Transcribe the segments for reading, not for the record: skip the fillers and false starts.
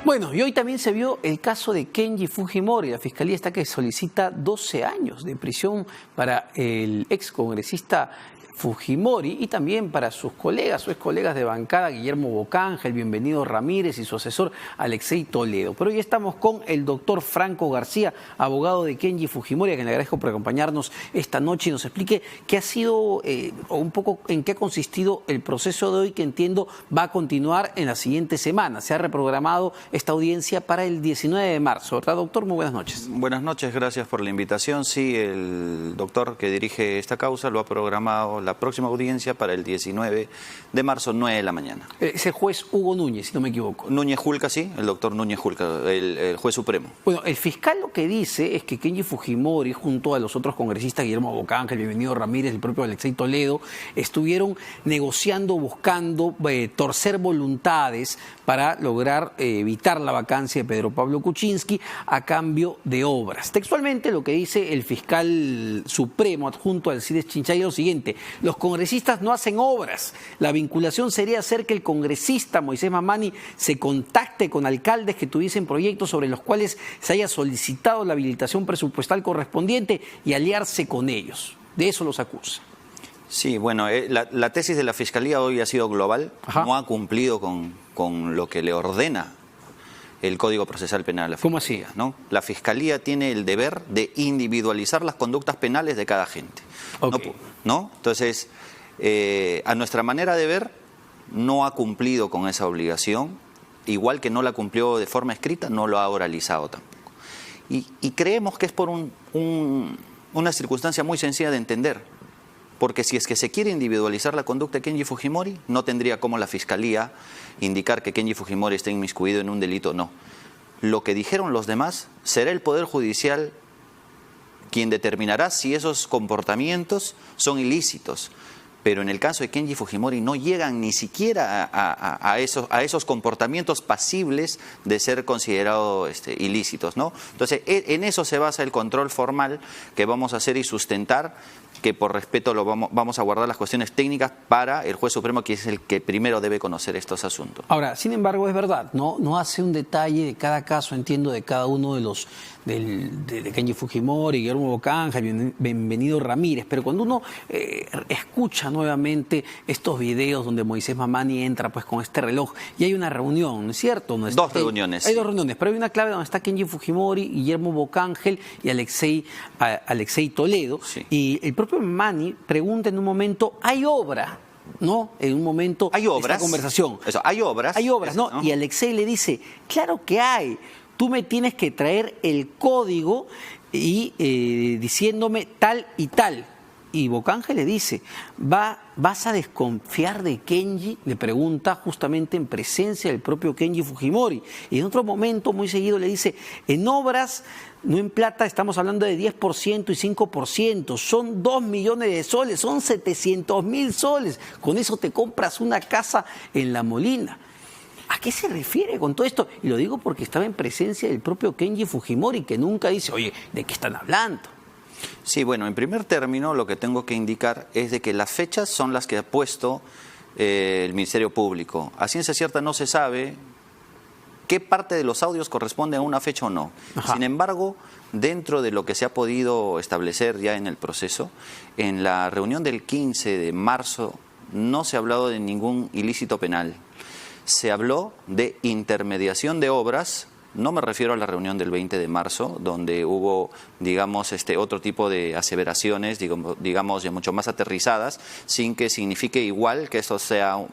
Bueno, y hoy también se vio el caso de Kenji Fujimori. La Fiscalía está que solicita 12 años de prisión para el excongresista Fujimori y también para sus colegas o excolegas de bancada, Guillermo Bocángel, Bienvenido Ramírez y su asesor Alexei Toledo. Pero hoy estamos con el doctor Franco García, abogado de Kenji Fujimori, a quien le agradezco por acompañarnos esta noche y nos explique qué ha sido o un poco en qué ha consistido el proceso de hoy, que entiendo va a continuar en la siguiente semana. Se ha reprogramado esta audiencia para el 19 de marzo, ¿verdad, doctor? Muy buenas noches. Buenas noches, gracias por la invitación. Sí, el doctor que dirige esta causa lo ha programado la próxima audiencia para el 19 de marzo, 9 de la mañana. Ese juez Hugo Núñez, si no me equivoco. Núñez Julca, sí, el doctor Núñez Julca, el juez supremo. Bueno, el fiscal lo que dice es que Kenji Fujimori, junto a los otros congresistas, Guillermo Bocángel, Bienvenido Ramírez, el propio Alexei Toledo, estuvieron negociando, buscando torcer voluntades para lograr evitar la vacancia de Pedro Pablo Kuczynski a cambio de obras. Textualmente lo que dice el fiscal supremo adjunto Alcides Chinchaya es lo siguiente: los congresistas no hacen obras. La vinculación sería hacer que el congresista Moisés Mamani se contacte con alcaldes que tuviesen proyectos sobre los cuales se haya solicitado la habilitación presupuestal correspondiente y aliarse con ellos. De eso los acusa. Sí, bueno, la tesis de la Fiscalía hoy ha sido global. Ajá. No ha cumplido con lo que le ordena el Código Procesal Penal a la Fiscalía, ¿Cómo así? ¿no? La Fiscalía tiene el deber de individualizar las conductas penales de cada agente. Okay. ¿No? Entonces, a nuestra manera de ver, no ha cumplido con esa obligación, igual que no la cumplió de forma escrita, no lo ha oralizado tampoco. Y creemos que es por una circunstancia muy sencilla de entender. Porque si es que se quiere individualizar la conducta de Kenji Fujimori, no tendría como la Fiscalía indicar que Kenji Fujimori esté inmiscuido en un delito, no. Lo que dijeron los demás, será el Poder Judicial quien determinará si esos comportamientos son ilícitos. Pero en el caso de Kenji Fujimori no llegan ni siquiera a esos comportamientos pasibles de ser considerados ilícitos, ¿no? Entonces, en eso se basa el control formal que vamos a hacer y sustentar, que por respeto vamos a guardar las cuestiones técnicas para el juez supremo, que es el que primero debe conocer estos asuntos. Ahora, sin embargo, es verdad, no hace un detalle de cada caso, entiendo, de cada uno de los de Kenji Fujimori, Guillermo Bocángel, Bienvenido Ramírez, pero cuando uno escucha nuevamente estos videos donde Moisés Mamani entra pues con este reloj y hay una reunión, ¿no es cierto? No Dos reuniones. Hay dos reuniones, pero hay una clave donde está Kenji Fujimori, Guillermo Bocángel y Alexei Toledo, sí. Y el propio Mamani pregunta en un momento, ¿hay obra? ¿No? En un momento ¿Hay obras? De esta conversación. Eso, hay obras. Hay obras, ¿no? Y Alexei le dice, claro que hay. Tú me tienes que traer el código y diciéndome tal y tal. Y Bocángel le dice, ¿vas a desconfiar de Kenji? Le pregunta justamente en presencia del propio Kenji Fujimori. Y en otro momento, muy seguido, le dice, en obras, no en plata, estamos hablando de 10% y 5%. Son 2 millones de soles, son 700.000 soles. Con eso te compras una casa en La Molina. ¿A qué se refiere con todo esto? Y lo digo porque estaba en presencia del propio Kenji Fujimori, que nunca dice, oye, ¿de qué están hablando? Sí, bueno, en primer término lo que tengo que indicar es de que las fechas son las que ha puesto el Ministerio Público. A ciencia cierta no se sabe qué parte de los audios corresponde a una fecha o no. Ajá. Sin embargo, dentro de lo que se ha podido establecer ya en el proceso, en la reunión del 15 de marzo no se ha hablado de ningún ilícito penal. Se habló de intermediación de obras. No me refiero a la reunión del 20 de marzo, donde hubo, digamos, otro tipo de aseveraciones, digamos, ya mucho más aterrizadas, sin que signifique igual que esto sea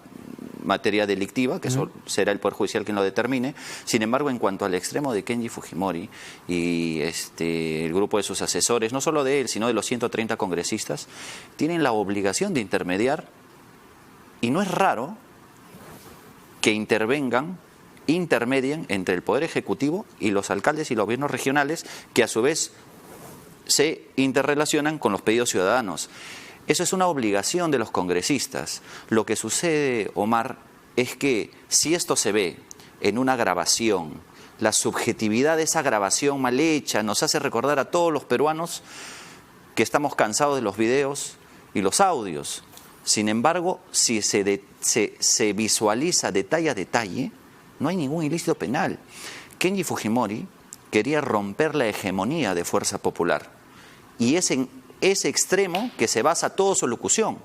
materia delictiva, que eso será el Poder Judicial quien lo determine. Sin embargo, en cuanto al extremo de Kenji Fujimori y el grupo de sus asesores, no solo de él, sino de los 130 congresistas, tienen la obligación de intermediar, y no es raro que intermedien entre el Poder Ejecutivo y los alcaldes y los gobiernos regionales, que a su vez se interrelacionan con los pedidos ciudadanos. Eso es una obligación de los congresistas. Lo que sucede, Omar, es que si esto se ve en una grabación, la subjetividad de esa grabación mal hecha nos hace recordar a todos los peruanos que estamos cansados de los videos y los audios. Sin embargo, si se visualiza detalle a detalle, no hay ningún ilícito penal. Kenji Fujimori quería romper la hegemonía de Fuerza Popular. Y es en ese extremo que se basa toda su locución.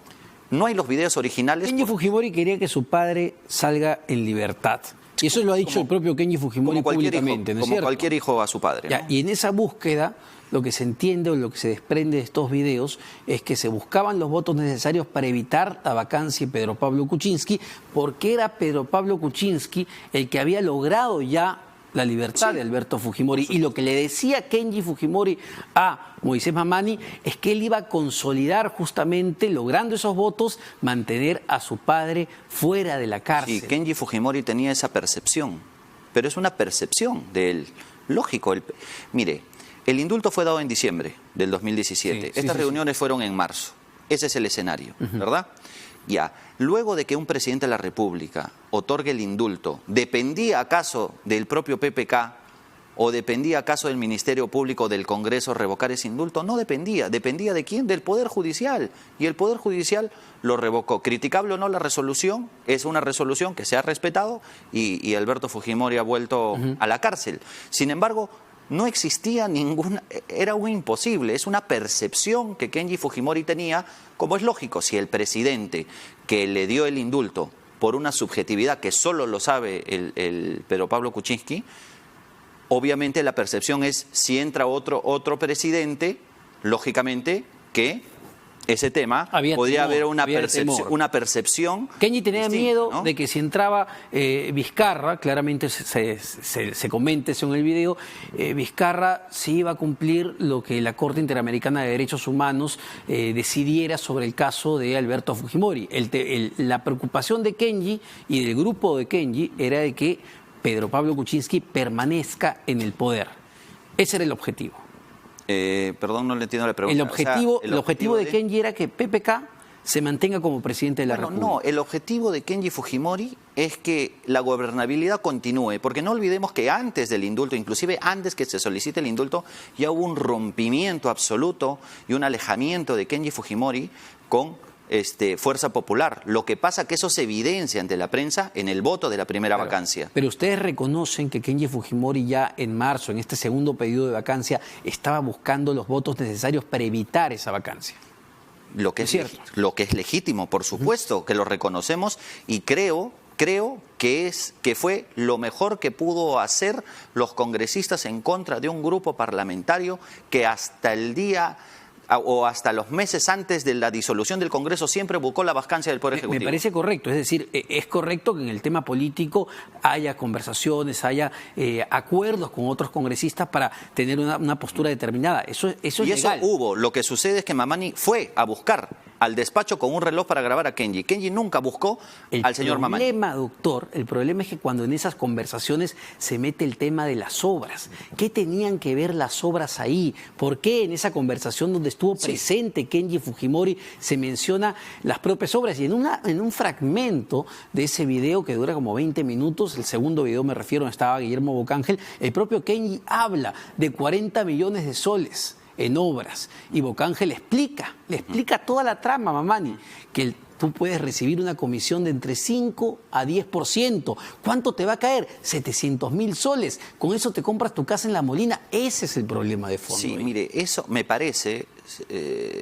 No hay los videos originales. Kenji Fujimori quería que su padre salga en libertad. Y eso lo ha dicho el propio Kenji Fujimori públicamente, ¿no es como cierto? cualquier hijo a su padre, Ya, ¿no? y en esa búsqueda, lo que se entiende o lo que se desprende de estos videos es que se buscaban los votos necesarios para evitar la vacancia de Pedro Pablo Kuczynski, porque era Pedro Pablo Kuczynski el que había logrado ya la libertad de Alberto Fujimori. Y lo que le decía Kenji Fujimori a Moisés Mamani es que él iba a consolidar justamente, logrando esos votos, mantener a su padre fuera de la cárcel. Sí, Kenji Fujimori tenía esa percepción, pero es una percepción de él. Lógico. Mire, el indulto fue dado en diciembre del 2017. Estas reuniones fueron en marzo. Ese es el escenario, ¿verdad? Ya, luego de que un presidente de la República otorgue el indulto, ¿dependía acaso del propio PPK o dependía acaso del Ministerio Público del Congreso revocar ese indulto? No dependía. ¿Dependía de quién? Del Poder Judicial. Y el Poder Judicial lo revocó. Criticable o no la resolución, es una resolución que se ha respetado y Alberto Fujimori ha vuelto a la cárcel. Sin embargo, no existía ninguna, era un imposible, es una percepción que Kenji Fujimori tenía, como es lógico, si el presidente que le dio el indulto por una subjetividad que solo lo sabe el Pedro Pablo Kuczynski, obviamente la percepción es, si entra otro presidente, lógicamente que ese tema podría haber una percepción. Kenji tenía distinta, miedo, ¿no?, de que si entraba Vizcarra, claramente se comenta eso en el video, Vizcarra sí iba a cumplir lo que la Corte Interamericana de Derechos Humanos decidiera sobre el caso de Alberto Fujimori. La preocupación de Kenji y del grupo de Kenji era de que Pedro Pablo Kuczynski permanezca en el poder. Ese era el objetivo. Perdón, no le entiendo la pregunta. El objetivo de Kenji era que PPK se mantenga como presidente de la República. No, el objetivo de Kenji Fujimori es que la gobernabilidad continúe, porque no olvidemos que antes del indulto, inclusive antes que se solicite el indulto, ya hubo un rompimiento absoluto y un alejamiento de Kenji Fujimori con Fuerza Popular. Lo que pasa que eso se evidencia ante la prensa en el voto de la primera vacancia. Pero ustedes reconocen que Kenji Fujimori ya en marzo, en este segundo periodo de vacancia, estaba buscando los votos necesarios para evitar esa vacancia. Lo que es legítimo, por supuesto, que lo reconocemos, y creo que fue lo mejor que pudo hacer los congresistas en contra de un grupo parlamentario que hasta el día o hasta los meses antes de la disolución del Congreso siempre buscó la vacancia del Poder Ejecutivo. Me parece correcto, es decir, es correcto que en el tema político haya conversaciones, haya acuerdos con otros congresistas para tener una postura determinada. Eso es legal. Eso hubo. Lo que sucede es que Mamani fue a buscar al despacho con un reloj para grabar a Kenji. Kenji nunca buscó al señor Mamani. El problema es que cuando en esas conversaciones se mete el tema de las obras, ¿qué tenían que ver las obras ahí? ¿Por qué en esa conversación donde estuvo presente Kenji Fujimori se menciona las propias obras? Y en un fragmento de ese video que dura como 20 minutos, el segundo video me refiero, donde estaba Guillermo Bocángel, el propio Kenji habla de 40 millones de soles en obras. Y Bocángel le explica toda la trama, Mamani, que tú puedes recibir una comisión de entre 5 a 10%. ¿Cuánto te va a caer? 700.000 soles. Con eso te compras tu casa en La Molina. Ese es el problema de fondo. Sí, mire, eso me parece,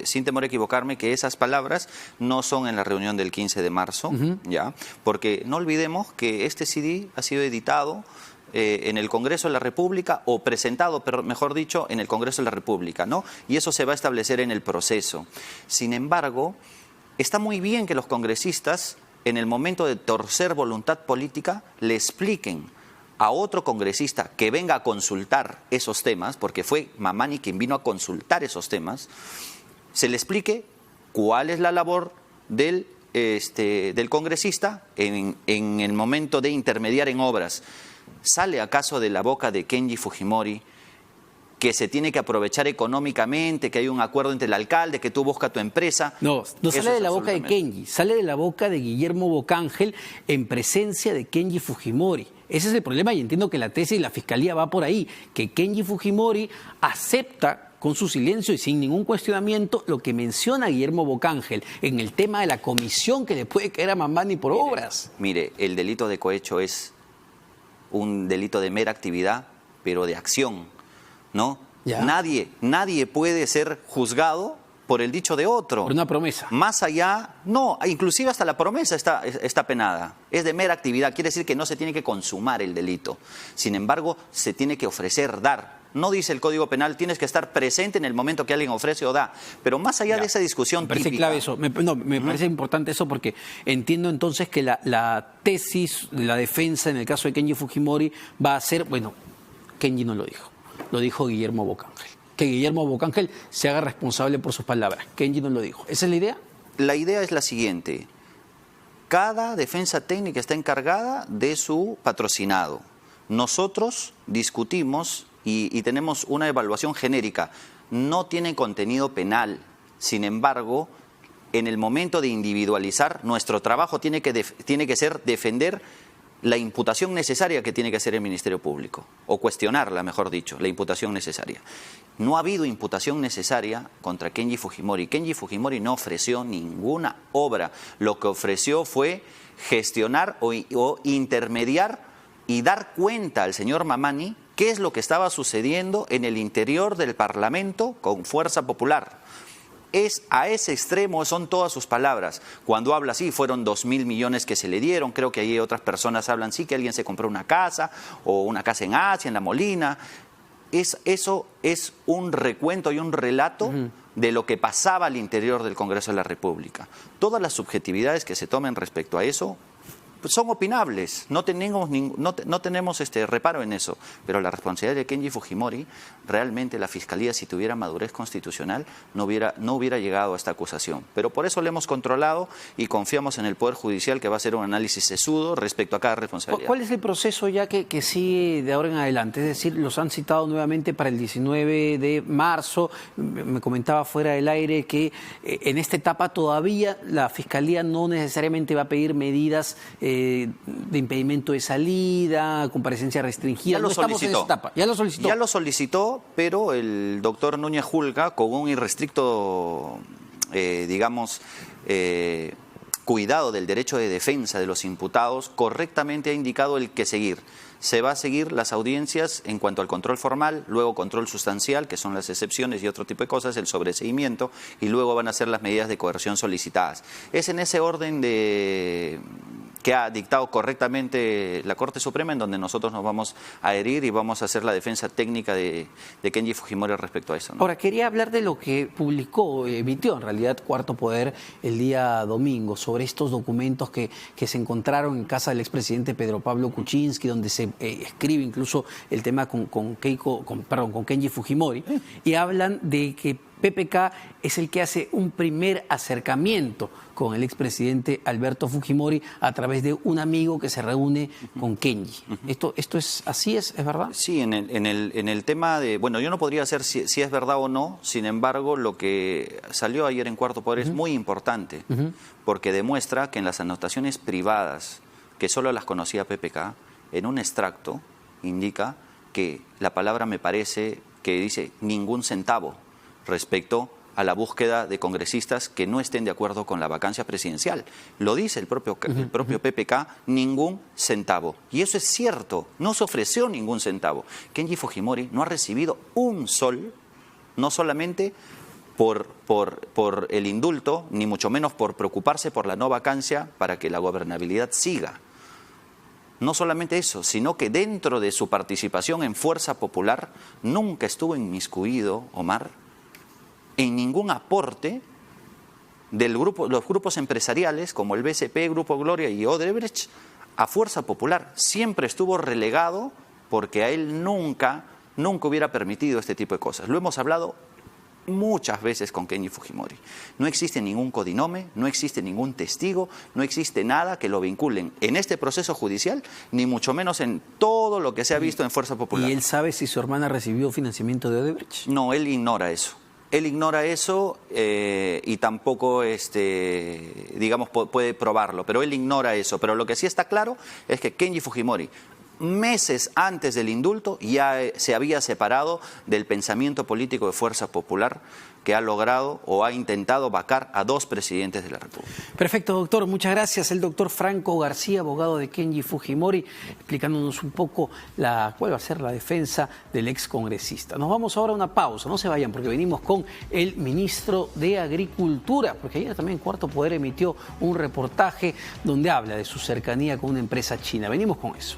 sin temor a equivocarme, que esas palabras no son en la reunión del 15 de marzo, ¿ya? Porque no olvidemos que este CD ha sido editado en el Congreso de la República, o presentado, pero mejor dicho, en el Congreso de la República, ¿no? Y eso se va a establecer en el proceso. Sin embargo, está muy bien que los congresistas, en el momento de torcer voluntad política, le expliquen a otro congresista que venga a consultar esos temas, porque fue Mamani quien vino a consultar esos temas, se le explique cuál es la labor del congresista en el momento de intermediar en obras. ¿Sale acaso de la boca de Kenji Fujimori que se tiene que aprovechar económicamente, que hay un acuerdo entre el alcalde, que tú buscas tu empresa? No sale de la boca de Kenji, sale de la boca de Guillermo Bocángel en presencia de Kenji Fujimori. Ese es el problema, y entiendo que la tesis y la fiscalía va por ahí, que Kenji Fujimori acepta con su silencio y sin ningún cuestionamiento lo que menciona Guillermo Bocángel en el tema de la comisión que le puede caer a Mamani por obras. Mire, el delito de cohecho es un delito de mera actividad, pero de acción, ¿no? Ya. Nadie puede ser juzgado por el dicho de otro. Por una promesa. Más allá, no, inclusive hasta la promesa está penada. Es de mera actividad, quiere decir que no se tiene que consumar el delito. Sin embargo, se tiene que ofrecer, dar. No dice el Código Penal, tienes que estar presente en el momento que alguien ofrece o da. Pero más allá de esa discusión me parece típica, clave eso. Me parece importante eso porque entiendo entonces que la tesis de la defensa en el caso de Kenji Fujimori va a ser, bueno, Kenji no lo dijo, lo dijo Guillermo Bocángel. Que Guillermo Bocángel se haga responsable por sus palabras. Kenji no lo dijo. ¿Esa es la idea? La idea es la siguiente. Cada defensa técnica está encargada de su patrocinado. Nosotros discutimos y tenemos una evaluación genérica. No tiene contenido penal. Sin embargo, en el momento de individualizar, nuestro trabajo tiene que ser defender la imputación necesaria que tiene que hacer el Ministerio Público, o cuestionarla, mejor dicho, la imputación necesaria. No ha habido imputación necesaria contra Kenji Fujimori. Kenji Fujimori no ofreció ninguna obra. Lo que ofreció fue gestionar o intermediar y dar cuenta al señor Mamani qué es lo que estaba sucediendo en el interior del Parlamento con Fuerza Popular. A ese extremo son todas sus palabras. Cuando habla así, fueron 2.000 millones que se le dieron. Creo que ahí otras personas hablan, sí, que alguien se compró una casa, o una casa en Asia, en La Molina. Eso es un recuento y un relato de lo que pasaba al interior del Congreso de la República. Todas las subjetividades que se tomen respecto a eso pues son opinables, no tenemos reparo en eso, pero la responsabilidad de Kenji Fujimori, realmente la Fiscalía, si tuviera madurez constitucional, no hubiera llegado a esta acusación. Pero por eso le hemos controlado y confiamos en el Poder Judicial, que va a hacer un análisis sesudo respecto a cada responsabilidad. ¿Cuál es el proceso ya que sigue de ahora en adelante? Es decir, los han citado nuevamente para el 19 de marzo. Me comentaba fuera del aire que en esta etapa todavía la Fiscalía no necesariamente va a pedir medidas de impedimento de salida, comparecencia restringida. No estamos en esa etapa. Ya lo solicitó. Ya lo solicitó, pero el doctor Núñez Julca, con un irrestricto, cuidado del derecho de defensa de los imputados, correctamente ha indicado el que seguir. Se va a seguir las audiencias en cuanto al control formal, luego control sustancial, que son las excepciones y otro tipo de cosas, el sobreseimiento, y luego van a ser las medidas de coerción solicitadas. Es en ese orden que ha dictado correctamente la Corte Suprema, en donde nosotros nos vamos a herir y vamos a hacer la defensa técnica de Kenji Fujimori respecto a eso, ¿no? Ahora, quería hablar de lo que emitió en realidad Cuarto Poder el día domingo, sobre estos documentos que se encontraron en casa del expresidente Pedro Pablo Kuczynski, donde se escribe incluso el tema con Kenji Fujimori, y hablan de que PPK es el que hace un primer acercamiento con el expresidente Alberto Fujimori a través de un amigo que se reúne con Kenji. ¿Esto es así, es verdad? Sí, en el tema de... Bueno, yo no podría hacer si es verdad o no, sin embargo, lo que salió ayer en Cuarto Poder es muy importante, porque demuestra que en las anotaciones privadas, que solo las conocía PPK, en un extracto indica que la palabra me parece que dice ningún centavo respecto a la búsqueda de congresistas que no estén de acuerdo con la vacancia presidencial. Lo dice el propio PPK, ningún centavo. Y eso es cierto, no se ofreció ningún centavo. Kenji Fujimori no ha recibido un sol, no solamente por el indulto, ni mucho menos por preocuparse por la no vacancia para que la gobernabilidad siga. No solamente eso, sino que dentro de su participación en Fuerza Popular nunca estuvo inmiscuido, Omar, en ningún aporte de los grupos empresariales como el BCP, Grupo Gloria y Odebrecht a Fuerza Popular. Siempre estuvo relegado porque a él nunca hubiera permitido este tipo de cosas. Lo hemos hablado muchas veces con Kenji Fujimori. No existe ningún codinome, no existe ningún testigo, no existe nada que lo vinculen en este proceso judicial, ni mucho menos en todo lo que se ha visto en Fuerza Popular. ¿Y él sabe si su hermana recibió financiamiento de Odebrecht? No, él ignora eso. Él ignora eso y tampoco, puede probarlo, pero él ignora eso. Pero lo que sí está claro es que Kenji Fujimori meses antes del indulto ya se había separado del pensamiento político de Fuerza Popular, que ha logrado o ha intentado vacar a 2 presidentes de la República. Perfecto, doctor. Muchas gracias. El doctor Franco García, abogado de Kenji Fujimori, explicándonos un poco cuál va a ser la defensa del excongresista. Nos vamos ahora a una pausa. No se vayan, porque venimos con el ministro de Agricultura, porque ayer también Cuarto Poder emitió un reportaje donde habla de su cercanía con una empresa china. Venimos con eso.